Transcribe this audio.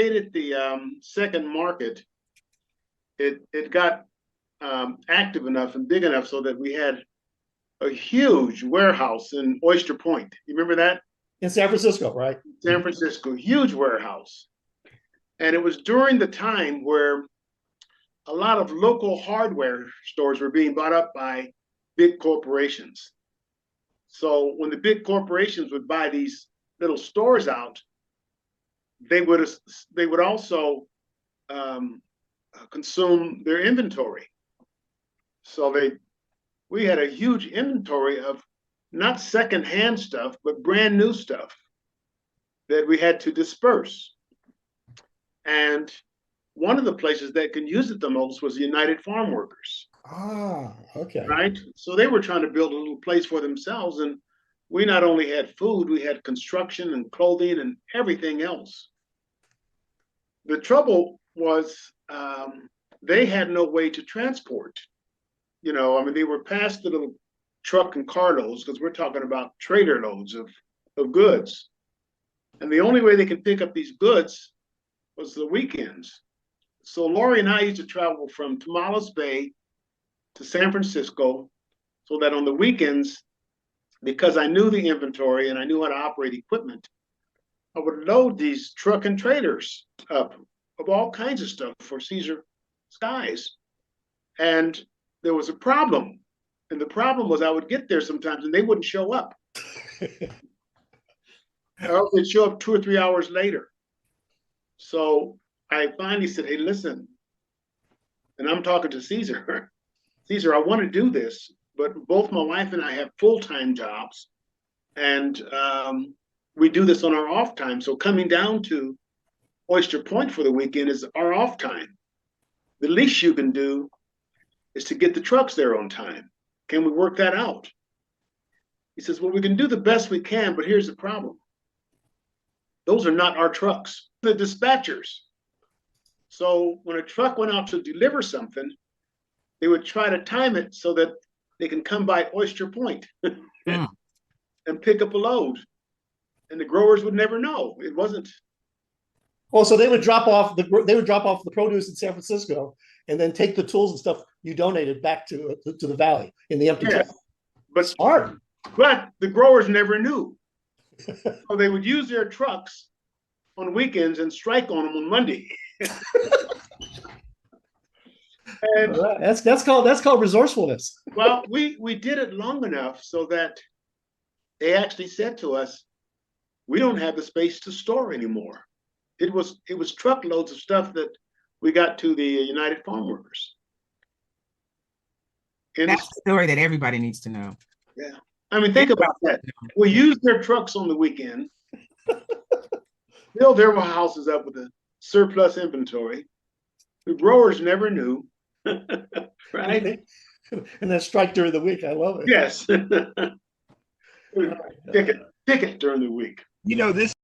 created the second market, it got active enough and big enough so that we had a huge warehouse in Oyster Point. You remember that? In San Francisco, right? San Francisco, huge warehouse. And it was during the time where a lot of local hardware stores were being bought up by big corporations. So when the big corporations would buy these little stores out, they would also consume their inventory. So we had a huge inventory of not secondhand stuff, but brand new stuff that we had to disperse. And one of the places that can use it the most was the United Farm Workers. Ah, okay. Right? So they were trying to build a little place for themselves. And we not only had food, we had construction and clothing and everything else. The trouble was they had no way to transport. I mean, they were past the little truck and carloads because we're talking about trailer loads of goods. And the only way they could pick up these goods was the weekends. So Lori and I used to travel from Tomales Bay to San Francisco so that on the weekends, because I knew the inventory and I knew how to operate equipment, I would load these truck and trailers up of all kinds of stuff for Caesar Skies. And there was a problem. And the problem was I would get there sometimes and they wouldn't show up. Or they'd show up 2 or 3 hours later. So I finally said, hey, listen, and I'm talking to Caesar. Caesar, I want to do this, but both my wife and I have full-time jobs, and we do this on our off time. So coming down to Oyster Point for the weekend is our off time. The least you can do is to get the trucks there on time. Can we work that out? He says, well, we can do the best we can, but here's the problem. Those are not our trucks, the dispatchers. So when a truck went out to deliver something, they would try to time it so that they can come by Oyster Point and pick up a load. And the growers would never know. It wasn't. Well, so they would drop off the produce in San Francisco and then take the tools and stuff you donated back to the valley in the empty truck. But smart. But the growers never knew. So they would use their trucks on weekends and strike on them on Monday. And that's called resourcefulness. Well, we did it long enough so that they actually said to us, we don't have the space to store anymore. It was truckloads of stuff that we got to the United Farm Workers. That's a story that everybody needs to know. Yeah. I mean, think about that. We used their trucks on the weekend, filled their houses up with a surplus inventory. The growers never knew. Right? And then strike during the week. I love it. Yes. Pick it during the week. This